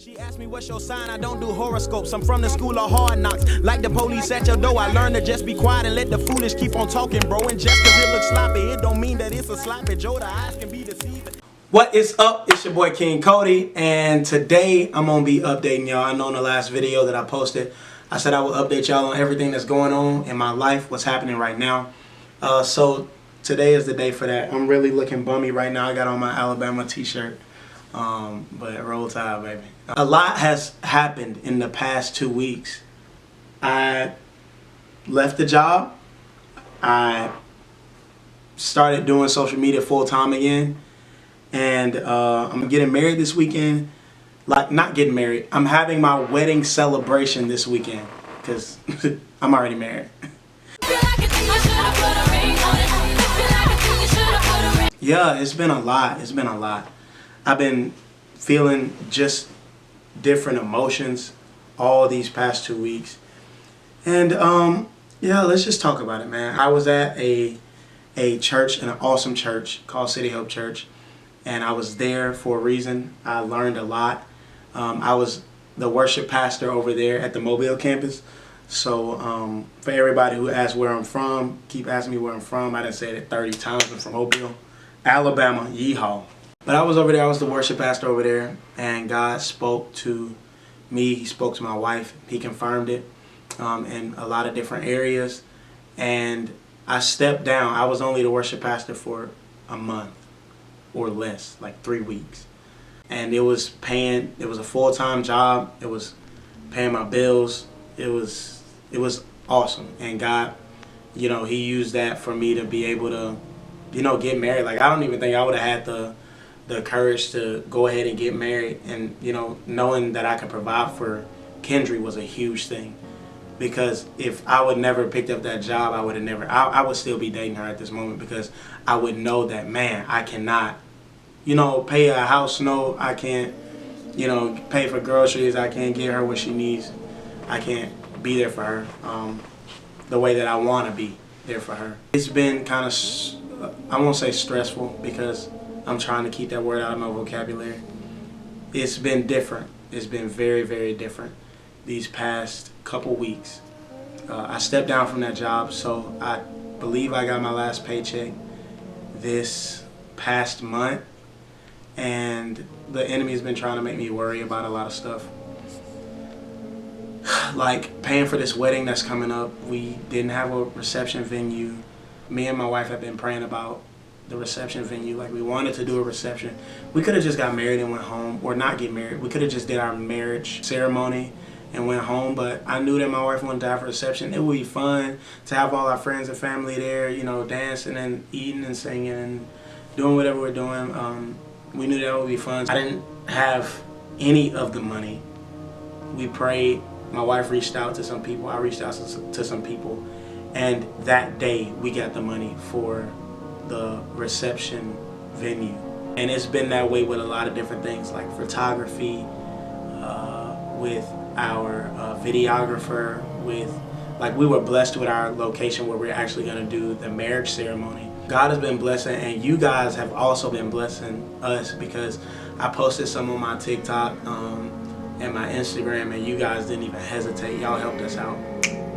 She asked me what's your sign, I don't do horoscopes, I'm from the school of hard knocks. Like the police at your door, I learned to just be quiet and let the foolish keep on talking, bro. And just cause it looks sloppy, it don't mean that it's a sloppy Joe, the eyes can be deceiving. What is up? It's your boy King Cody, and today I'm gonna be updating y'all. I know in the last video that I posted, I said I would update y'all on everything that's going on in my life, what's happening right now. So today is the day for that. I'm really looking bummy right now. I got on my Alabama t-shirt. But roll tide, baby. A lot has happened in the past 2 weeks. I left the job. I started doing social media full time again. And I'm getting married this weekend. Like, not getting married. I'm having my wedding celebration this weekend. Because I'm already married. Yeah, it's been a lot. It's been a lot. I've been feeling just different emotions all these past 2 weeks. And yeah, let's just talk about it, man. I was at a church, an awesome church called City Hope Church. And I was there for a reason. I learned a lot. I was the worship pastor over there at the Mobile campus. So for everybody who asks where I'm from, keep asking me where I'm from. I done said it 30 times. I'm from Mobile, Alabama. Yeehaw. But I was over there, I was the worship pastor over there, and God spoke to me, He spoke to my wife, He confirmed it in a lot of different areas, and I stepped down. I was only the worship pastor for a month or less, like 3 weeks, and it was a full-time job, it was paying my bills, it was awesome, and God, you know, He used that for me to be able to, you know, get married. Like, I don't even think I would have had the courage to go ahead and get married, and you know, knowing that I could provide for Kendra was a huge thing, because if I would never picked up that job, I would still be dating her at this moment, because I would know that, man, I cannot, you know, pay a house note, I can't, you know, pay for groceries, I can't get her what she needs, I can't be there for her the way that I want to be there for her. It's been kind of, I won't say stressful, because I'm trying to keep that word out of my vocabulary. It's been different. It's been very, very different these past couple weeks. I stepped down from that job, so I believe I got my last paycheck this past month, and the enemy's been trying to make me worry about a lot of stuff. Like paying for this wedding that's coming up. We didn't have a reception venue. Me and my wife have been praying about the reception venue. Like, we wanted to do a reception. We could have just got married and went home, or not get married. We could have just did our marriage ceremony and went home, but I knew that my wife wanted to have a reception. It would be fun to have all our friends and family there, you know, dancing and eating and singing and doing whatever we're doing. We knew that would be fun. I didn't have any of the money. We prayed. My wife reached out to some people. I reached out to some people. And that day, we got the money for the reception venue. And it's been that way with a lot of different things, like photography, with our videographer, with, like, we were blessed with our location where we're actually going to do the marriage ceremony. God has been blessing, and you guys have also been blessing us, because I posted some on my TikTok and my Instagram, and you guys didn't even hesitate. Y'all helped us out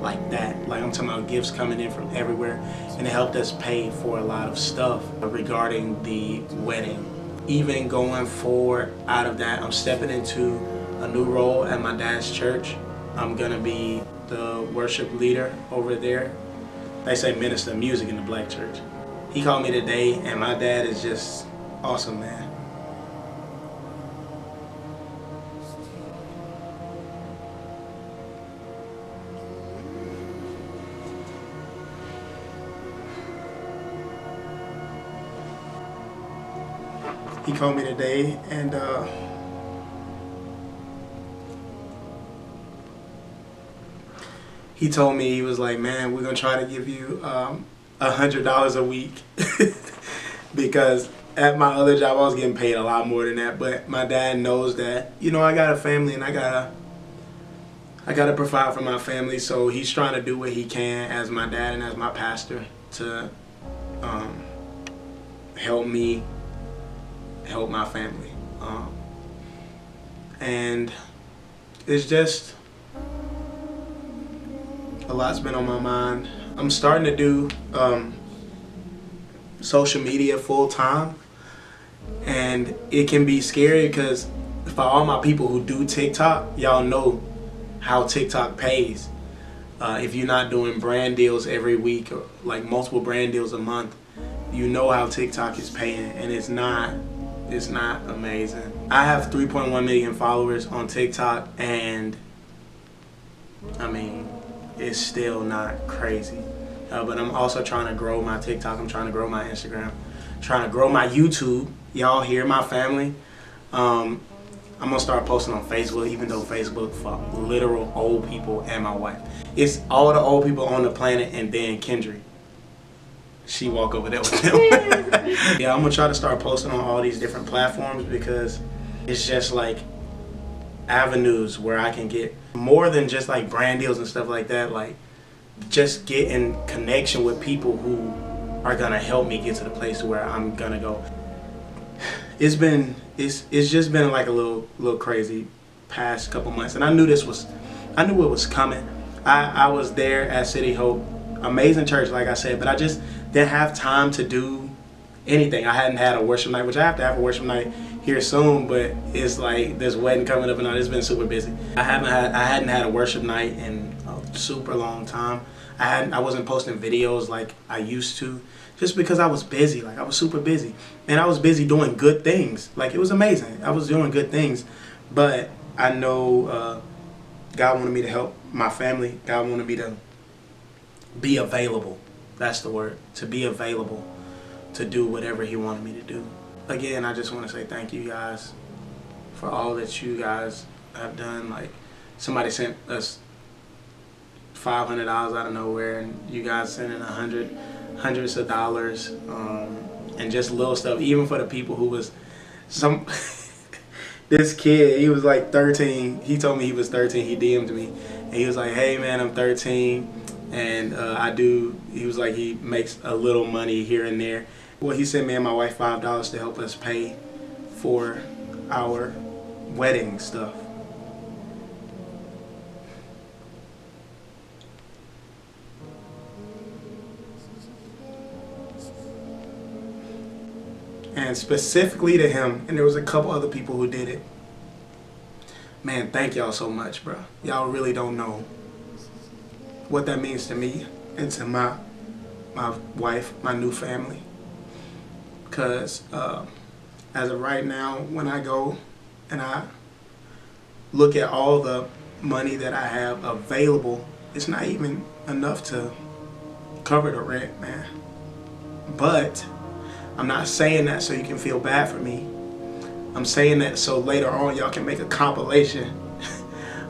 like that. Like, I'm talking about gifts coming in from everywhere, and it helped us pay for a lot of stuff regarding the wedding. Even going forward out of that, I'm stepping into a new role at my dad's church. I'm gonna be the worship leader over there. They say minister of music in the black church. He called me today, and my dad is just awesome, man. He called me today, and he told me, he was like, man, we're gonna try to give you $100 a week because at my other job I was getting paid a lot more than that. But my dad knows that, you know, I got a family, and I gotta provide for my family. So he's trying to do what he can as my dad and as my pastor to help me help my family. and it's just a lot's been on my mind. I'm starting to do social media full time, and it can be scary because for all my people who do TikTok, y'all know how TikTok pays. If you're not doing brand deals every week or like multiple brand deals a month, you know how TikTok is paying, and it's not amazing. I have 3.1 million followers on TikTok, and I mean, it's still not crazy. But I'm also trying to grow my TikTok. I'm trying to grow my Instagram, trying to grow my YouTube. Y'all hear my family. I'm gonna start posting on Facebook, even though Facebook for literal old people and my wife. It's all the old people on the planet, and then Kendra. She walk over there with them. Yeah, I'm gonna try to start posting on all these different platforms because it's just like avenues where I can get more than just like brand deals and stuff like that. Like just get in connection with people who are gonna help me get to the place where I'm gonna go. It's just been like a little crazy past couple months, and I knew it was coming. I was there at City Hope, amazing church, like I said, but I just didn't have time to do anything. I hadn't had a worship night, which I have to have a worship night here soon, but it's like this wedding coming up and all. It's been super busy. I hadn't had a worship night in a super long time. I wasn't posting videos like I used to, just because I was busy. Like I was super busy, and I was busy doing good things. Like it was amazing. I was doing good things, but I know God wanted me to help my family. God wanted me to be available. That's the word. To be available to do whatever He wanted me to do. Again, I just want to say thank you guys for all that you guys have done. Like somebody sent us $500 out of nowhere, and you guys sending hundreds of dollars, and just little stuff. Even for the people who was some. This kid, he was like 13. He told me he was 13. He DM'd me, and he was like, "Hey man, I'm 13, and He was like, he makes a little money here and there." Well, he sent me and my wife $5 to help us pay for our wedding stuff. And specifically to him, and there was a couple other people who did it. Man, thank y'all so much, bro. Y'all really don't know what that means to me and to my wife, my new family. Because as of right now, when I go and I look at all the money that I have available, it's not even enough to cover the rent, man. But I'm not saying that so you can feel bad for me. I'm saying that so later on y'all can make a compilation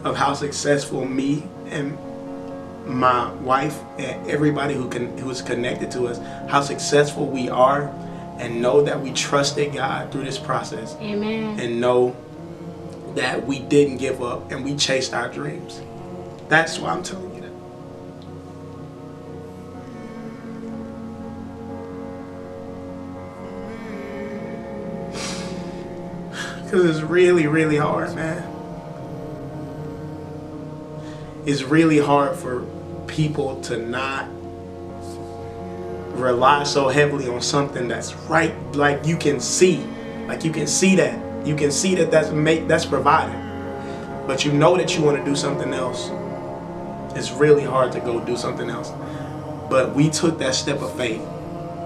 of how successful me and my wife and everybody who's connected to us, how successful we are, and know that we trusted God through this process. Amen. And know that we didn't give up and we chased our dreams. That's why I'm telling you that. Because it's really, really hard, man. It's really hard for people to not rely so heavily on something that's right, like you can see. Like you can see that. You can see that that's provided. But you know that you want to do something else. It's really hard to go do something else. But we took that step of faith,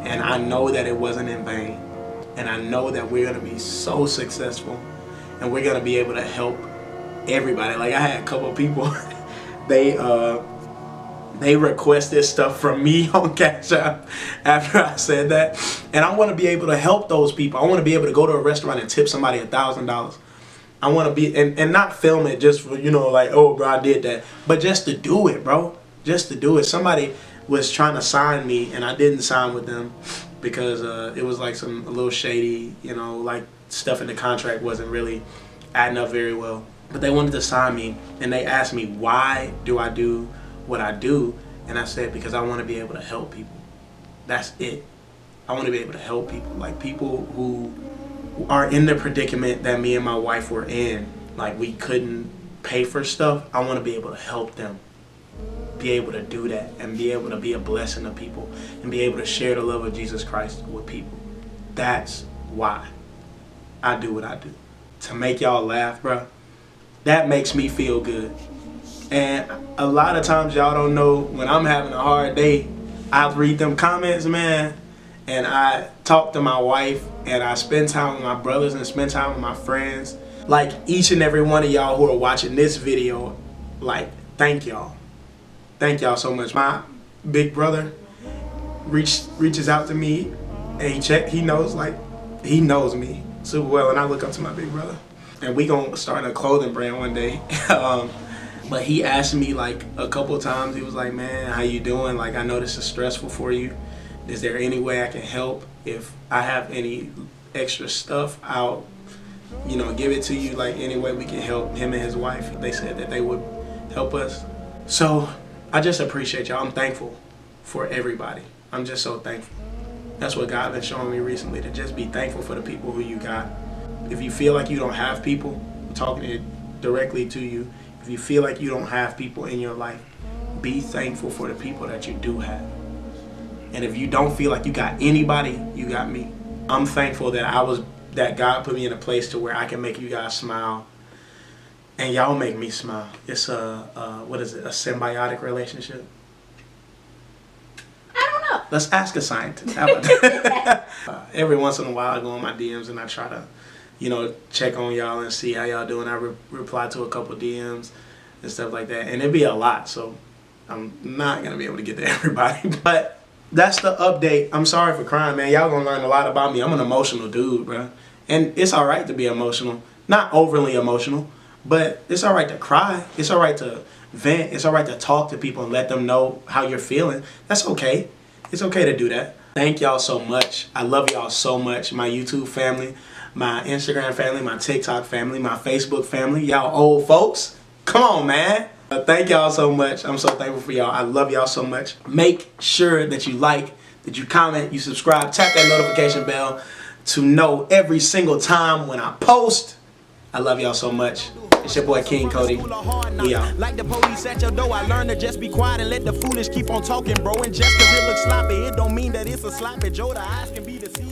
and I know that it wasn't in vain. And I know that we're going to be so successful, and we're going to be able to help everybody. Like I had a couple of people, they requested stuff from me on Cash App after I said that. And I want to be able to help those people. I want to be able to go to a restaurant and tip somebody $1,000. I want to be, and not film it just for, like, oh, bro, I did that. But just to do it, bro. Just to do it. Somebody was trying to sign me, and I didn't sign with them because it was like a little shady, like stuff in the contract wasn't really adding up very well. But they wanted to sign me, and they asked me, why do I do what I do? And I said, because I want to be able to help people. That's it. I want to be able to help people, like people who are in the predicament that me and my wife were in. like we couldn't pay for stuff, I want to be able to help them be able to do that and be able to be a blessing to people and be able to share the love of Jesus Christ with people. That's why I do what I do. To make y'all laugh, bro. That makes me feel good. And a lot of times y'all don't know, when I'm having a hard day, I read them comments, man, and I talk to my wife and I spend time with my brothers and spend time with my friends. Like each and every one of y'all who are watching this video, like, thank y'all. Thank y'all so much. My big brother reaches out to me and he knows me super well, and I look up to my big brother. And we gonna start a clothing brand one day. But he asked me like a couple of times, he was like, man, how you doing? Like, I know this is stressful for you. Is there any way I can help? If I have any extra stuff, I'll, give it to you. Like, any way we can help. Him and his wife, they said that they would help us. So I just appreciate y'all. I'm thankful for everybody. I'm just so thankful. That's what God been showing me recently, to just be thankful for the people who you got. If you feel like you don't have people, I'm talking it directly to you. If you feel like you don't have people in your life, be thankful for the people that you do have. And if you don't feel like you got anybody, you got me. I'm thankful that God put me in a place to where I can make you guys smile. And y'all make me smile. It's a symbiotic relationship? I don't know. Let's ask a scientist. How about that? Every once in a while I go on my DMs and I try to, check on y'all and see how y'all doing. I reply to a couple DMs and stuff like that. And it'd be a lot, so I'm not going to be able to get to everybody. But that's the update. I'm sorry for crying, man. Y'all going to learn a lot about me. I'm an emotional dude, bro. And it's all right to be emotional. Not overly emotional. But it's all right to cry. It's all right to vent. It's all right to talk to people and let them know how you're feeling. That's okay. It's okay to do that. Thank y'all so much. I love y'all so much. My YouTube family, my Instagram family, my TikTok family, my Facebook family. Y'all old folks. Come on, man. Thank y'all so much. I'm so thankful for y'all. I love y'all so much. Make sure that you like, that you comment, you subscribe, tap that notification bell to know every single time when I post. I love y'all so much. It's your boy King Cody. We out. Like the police at your door, I learned to just be quiet and let the foolish keep on talking, bro. And just cause it looks sloppy, it don't mean that it's a sloppy Joe. The eyes can be deceived.